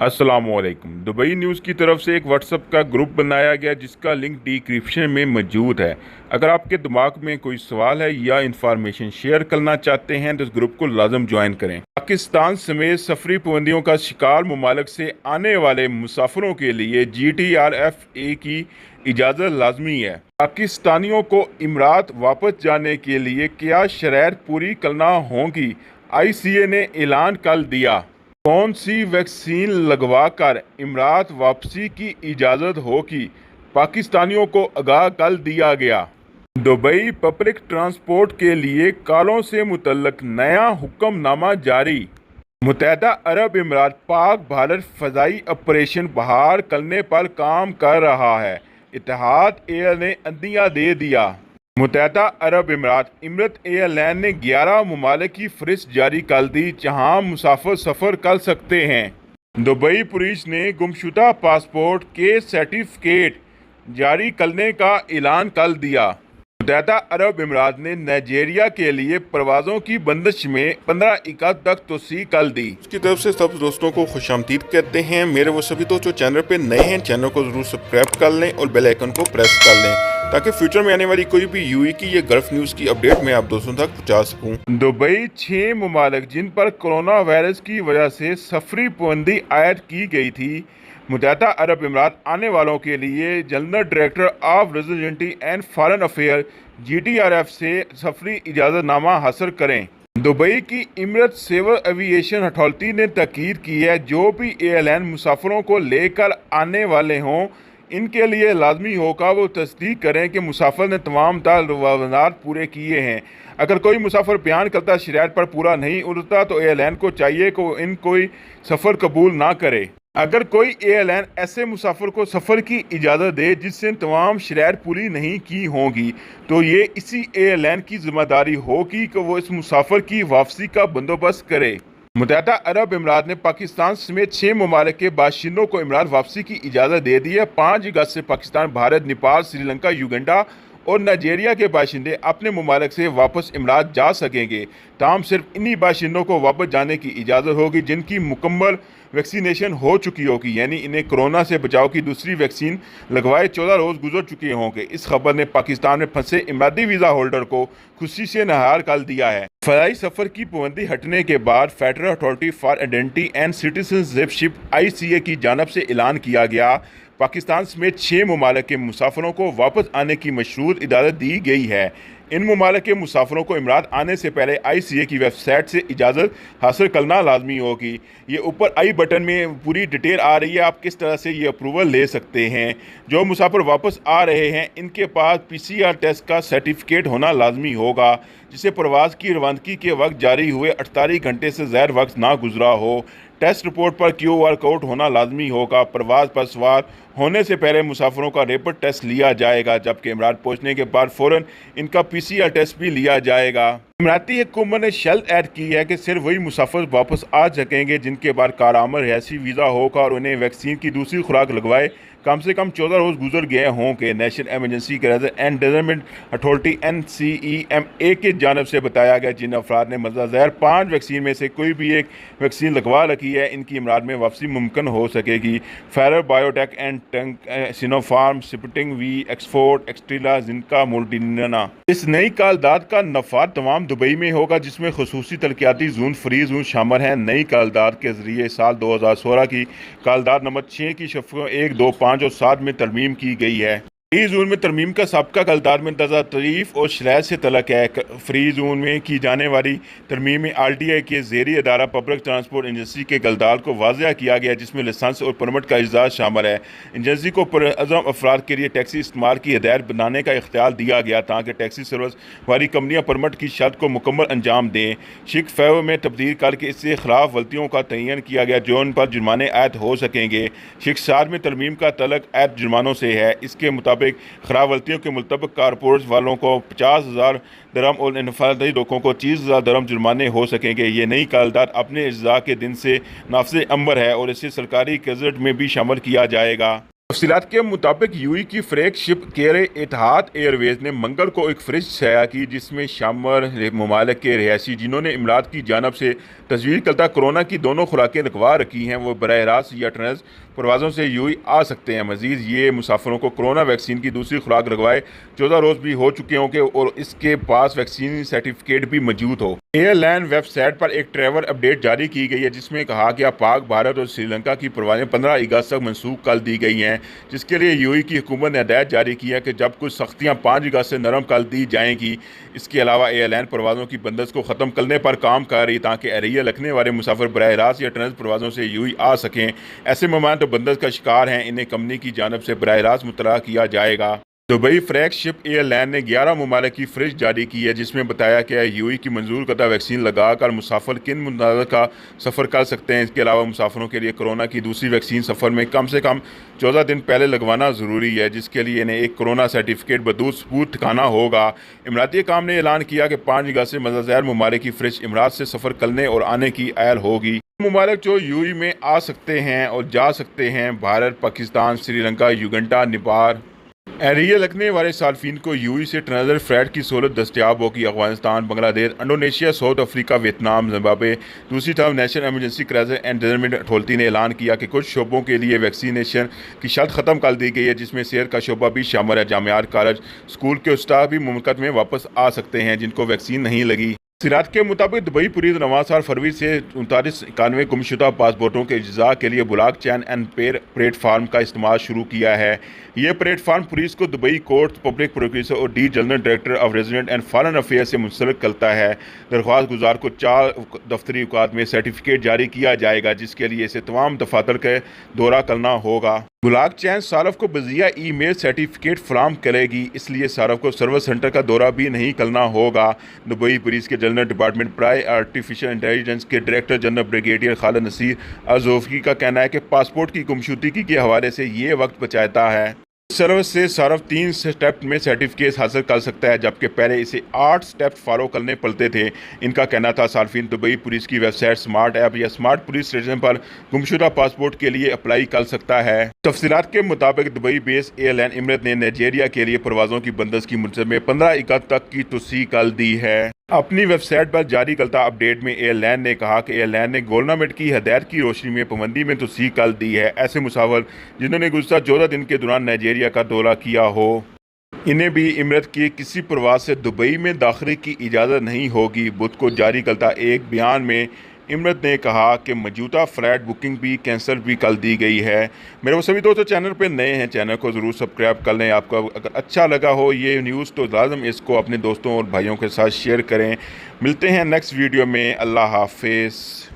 अस्सलामुअलैकुम। Dubai news की तरफ से एक व्हाट्सएप का ग्रुप बनाया गया जिसका लिंक डिस्क्रिप्शन में मौजूद है। अगर आपके दिमाग में कोई सवाल है या इंफॉर्मेशन शेयर करना चाहते हैं तो इस ग्रुप को लाजम ज्वाइन करें। पाकिस्तान समेत सफरी पाबंदियों का शिकार ममालिक से आने वाले मुसाफिरों के लिए GDRFA की इजाज़त लाजमी है। पाकिस्तानियों को इमरात वापस जाने के लिए क्या शर्त पूरी करना होगी, ICA ने ऐलान कर दिया। कौन सी वैक्सीन लगवा कर इमरात वापसी की इजाज़त होगी, पाकिस्तानियों को आगाह कर दिया गया। दुबई पब्लिक ट्रांसपोर्ट के लिए कारों से मुतल्लक नया हुक्मनामा जारी। मुत्तहदा अरब अमीरात पाक भारत फ़ज़ाई ऑपरेशन बहाल करने पर काम कर रहा है, इतिहाद एयर ने अंदिया दे दिया। मुत्तहदा अरब अमीरात इमरत एयरलाइन ने 11 ममालिक की फ़हरिस्त जारी कर दी जहां मुसाफिर सफ़र कर सकते हैं। दुबई पुलिस ने गुमशुदा पासपोर्ट के सर्टिफिकेट जारी करने का ऐलान कर दिया। मुत्तहदा अरब अमीरात ने नाइजीरिया के लिए परवाज़ों की बंदिश में 15 अगस्त तक तोसी कर दी। उसकी तरफ से सब दोस्तों को खुशामदीद कहते हैं। मेरे वो सभी दोस्त जो चैनल पे नए हैं, चैनल को ज़रूर सब्सक्राइब कर लें और बेल आइकन को प्रेस कर लें ताकि फ्यूचर में आने वाली कोई भी UAE की या गल्फ न्यूज़ की अपडेट मैं आप दोस्तों तक पहुँचा सकूँ। दुबई 6 ममालिक जिन पर कोरोना वायरस की वजह से सफरी पाबंदी आयद की गई थी, मुत्तहदा अरब अमीरात आने वालों के लिए general director of residency and foreign affair GDRF से सफरी इजाज़तनामा हासिल करें। दुबई की एमिरेट सिविल एविएशन अथॉरिटी ने ताकीद की है जो भी एयरलाइन मुसाफिरों को लेकर आने वाले हों, इनके लिए लाजमी होगा वो तस्दीक करें कि मुसाफिर ने तमाम दस्तावेज़ात पूरे किए हैं। अगर कोई मुसाफिर बयान करता शराइत पर पूरा नहीं उतरता तो एयरलाइन को चाहिए कि इन कोई सफ़र कबूल ना करे। अगर कोई एयरलाइन ऐसे मुसाफिर को सफ़र की इजाज़त दे जिससे तमाम शराइत पूरी नहीं की होंगी तो ये इसी एयरलाइन की जिम्मेदारी होगी कि वो इस मुसाफिर की वापसी का बंदोबस्त करे। मुत्तहदा अरब अमीरात ने पाकिस्तान समेत 6 ममालिक के बाशिंदों को इमरात वापसी की इजाज़त दे दी है। 5 अगस्त से पाकिस्तान, भारत, नेपाल, श्रीलंका, युगांडा और नाइजीरिया के बाशिंदे अपने ममालिक से वापस इमरात जा सकेंगे। ताहम सिर्फ इन्हीं बाशिंदों को वापस जाने की इजाज़त होगी जिनकी मुकम्मल वैक्सीनेशन हो चुकी होगी, यानी इन्हें कोरोना से बचाव की दूसरी वैक्सीन लगवाए 14 रोज़ गुजर चुके होंगे। इस खबर ने पाकिस्तान में फंसे इमराती वीज़ा होल्डर को खुशी से नहार कर दिया है। फ़ज़ाई सफ़र की पाबंदी हटने के बाद federal authority for identity and citizenship ICA की जानब से ऐलान किया गया, पाकिस्तान समेत 6 ममालिक के मुसाफिरों को वापस आने की मशरूत इजाज़त दी गई है। इन ममालिक के मुसाफिरों को इमरात आने से पहले ICA की वेबसाइट से इजाज़त हासिल करना लाजमी होगी। ये ऊपर आई बटन में पूरी डिटेल आ रही है, आप किस तरह से ये अप्रूवल ले सकते हैं। जो मुसाफिर वापस आ रहे हैं इनके पास PCR टेस्ट का सर्टिफिकेट होना लाजमी होगा जिसे प्रवास की रवानगी के वक्त जारी हुए 48 घंटे से ज़्यादा वक्त ना गुजरा हो। टेस्ट रिपोर्ट पर QR कोड होना लाजमी होगा। प्रवास पर सवार होने से पहले मुसाफिरों का रैपिड टेस्ट लिया जाएगा, जबकि इमरात पहुंचने के बाद फ़ौरन इनका PCR टेस्ट भी लिया जाएगा। इमराती हुकूमत ने शर्त ऐड की है कि सिर्फ वही मुसाफिर वापस आ सकेंगे जिनके बाद कारआमद रिहायशी वीज़ा होगा और उन्हें वैक्सीन की दूसरी खुराक लगवाए कम से कम 14 रोज़ गुजर गए होंगे। National emergency and development authority NCEMA की जानब से बताया गया जिन अफराद ने मज़ा ज़हर 5 वैक्सीन में से कोई भी एक वैक्सीन लगवा रखी है, इनकी इमरात में वापसी मुमकिन हो सकेगी। Fire biotech and Sinopharm, Sputnik V, एक्सफोर्ड, एक्सट्रीला, जिनका, मोडिर्ना। इस नई कालदाद का नफाद तमाम दुबई में होगा जिसमें खुसूसी तरक्याती जोन, फ्री जोन शामिल हैं। नई कालदाद के जरिए साल 2016 की कालदाद नंबर 6 की शफ़ों 1, 2, 5 और 7 में तरमीम की गई है। फ्री जोन में तरमीम का सबका कालदाद में दर्जा तरीफ और शराइत से तलक है। फ्री जोन में की जाने वाली तरमीम में RTI के ज़ेरी अदारा पब्लिक ट्रांसपोर्ट एजेंसी के गलदार को वाज़ह किया गया जिसमें लाइसेंस और परमिट का इजाज़ शामिल है। एजेंसी को पुरअज़म अफराद के लिए टैक्सी इस्तेमाल की हिदायत बनाने का इख्तियार दिया गया ताकि टैक्सी सर्विस वाली कंपनियाँ परमिट की शर्त को मुकम्मल अंजाम दें। शिक फैव में तब्दील करके इससे खिलाफ वर्तियों का तयन किया गया जो उन पर जुर्माने आयद हो सकेंगे। शिक 7 में तरमीम का तलक आयद जुर्मानों से है। इसके मुताबिक खराब वर्तियों के मुतलक कारपोरेट वालों को 50,000 दरम और इनफरादी लोगों को 30,000 दरम जुर्माने हो सकेंगे। ये नई कालदाद अपने इज्जा के दिन से नाफिज़ अमर है और इसे सरकारी गज़ट में भी शामिल किया जाएगा। तफसीलात के मुताबिक यूएई की फ्लैग शिप केरे एतिहाद एयरवेज ने मंगल को एक फ़रिश्त शाया की जिसमें शामिल ममालिक के रिहायशी जिन्होंने इमरात की जानब से तजवीज़ करता कोरोना की दोनों खुराकें लगवा रखी हैं वो बराह रास्त या ट्रांस परवाज़ों से यूएई आ सकते हैं। मज़ीद ये मुसाफिरों को कोरोना वैक्सीन की दूसरी खुराक लगवाए 14 रोज़ भी हो चुके होंगे और इसके पास वैक्सीन सर्टिफिकेट भी मौजूद हो। एयरलाइन वेबसाइट पर एक ट्रैवल अपडेट जारी की गई है जिसमें कहा कि पाक, भारत और श्रीलंका की परवाज़ें 15 अगस्त तक मनसूख कर दी गई हैं, जिसके लिए यूएई की हुकूमत ने हिदायत जारी की है कि जब कुछ सख्तियाँ 5 अगस्त से नरम कर दी जाएंगी। इसके अलावा एयरलाइन परवाज़ों की बंदिश को ख़त्म करने पर काम कर रही ताकि एरिया रखने वाले मुसाफिर बराह रास्त या ट्रांस परवाज़ों से यूएई आ सकें। ऐसे मेहमान तो बंदिश का शिकार हैं, इन्हें कंपनी की जानब से बराह रास्त मुतला किया जाएगा। दुबई फ्लैग शिप एयरलाइन ने 11 ममालिक की फ़रिश्त जारी की है जिसमें बताया गया यूएई की मंजूर करदा वैक्सीन लगाकर मुसाफिर किन मुनाज़ का सफ़र कर सकते हैं। इसके अलावा मुसाफिरों के लिए कोरोना की दूसरी वैक्सीन सफ़र में कम से कम 14 दिन पहले लगवाना ज़रूरी है, जिसके लिए इन्हें एक कोरोना सर्टिफिकेट बदूर सबूत दिखाना होगा। इमराती काम ने ऐलान किया कि 5 अगस्त से मज़ाज़ैर ममालिक की फ़रिश्त इमरात से सफ़र करने और आने की अहल होगी। ममालिक जो यूएई में आ सकते हैं और जा सकते हैं भारत, पाकिस्तान, श्रीलंका, युगांडा, नेपाल। एरिया लगने वाले सार्फिन को यूएई से ट्रांजिट फ्लाइट की सहूलत दस्तियाब होगी। Afghanistan, Bangladesh, Indonesia, south Africa, Vietnam, Zimbabwe. दूसरी तरफ national emergency crisis and development authority ने ऐलान किया कि कुछ शोबों के लिए वैक्सीनेशन की शर्त ख़त्म कर दी गई है जिसमें सेहत का शोबा भी शामिल है। जामियात, कॉलेज, स्कूल के उस्ताद भी मुमलकत में वापस आ सकते हैं जिनको वैक्सीन नहीं लगी। सिरात के मुताबिक दुबई पुलिस 9 साल फरवरी से 3991 गुमशुदा पासपोर्टों के इज्जा के लिए ब्लॉक चेन एंड पेर प्लेटफार्म का इस्तेमाल शुरू किया है। यह प्लेटफार्म पुलिस को दुबई कोर्ट, पब्लिक प्रोसिक्यूटर और D general director of resident and foreign affair से मुंसलिक करता है। दरख्वास्त गुजार को 4 दफ्तरी औकात में सर्टिफिकेट जारी किया जाएगा जिसके लिए इसे तमाम दफातर का दौरा करना होगा। ब्लॉक चेन सारफ को बजिया ईमेल सर्टिफिकेट फराम करेगी, इसलिए सारफ को सर्विस सेंटर का दौरा भी नहीं करना होगा। दुबई पुलिस के जनरल डिपार्टमेंट प्राय आर्टिफिशियल इंटेलिजेंस के director general brigadier Khalid Nasir अजोफी का कहना है कि पासपोर्ट की गुमशुदगी के हवाले से ये वक्त बचाता है। सर्विस से सारफ 3 स्टेप में सर्टिफिकेट हासिल कर सकता है जबकि पहले इसे 8 स्टेप फॉलो करने पड़ते थे। इनका कहना था सार्फिन दुबई पुलिस की वेबसाइट, स्मार्ट ऐप या स्मार्ट पुलिस स्टेशन पर गुमशुदा पासपोर्ट के लिए अप्लाई कर सकता है। तफसीलात के मुताबिक दुबई बेस एयरलाइन एमिरेट ने नाइजीरिया के लिए परवाज़ों की बंदिश की मुद्दत में 15 अगस्त तक की तोसी कर दी है। अपनी वेबसाइट पर जारी करता अपडेट में एयरलाइन ने कहा कि एयरलाइन ने गवर्नमेंट की हदायत की रोशनी में पाबंदी में तोसी कर दी है। ऐसे मुसाफिर जिन्होंने गुज़श्ता 14 दिन के दौरान नाइजीरिया का दौरा किया हो, इन्हें भी इमरत की किसी प्रवास से दुबई में दाखिले की इजाज़त नहीं होगी। बुध को जारी करता एक बयान में इमरत ने कहा कि मौजूदा फ़्लाइट बुकिंग भी कैंसिल भी कर दी गई है। मेरे वो सभी दोस्तों चैनल पे नए हैं, चैनल को ज़रूर सब्सक्राइब कर लें। आपको अगर अच्छा लगा हो ये न्यूज़ तो लाजम इसको अपने दोस्तों और भाइयों के साथ शेयर करें। मिलते हैं नेक्स्ट वीडियो में। अल्लाह हाफिज़।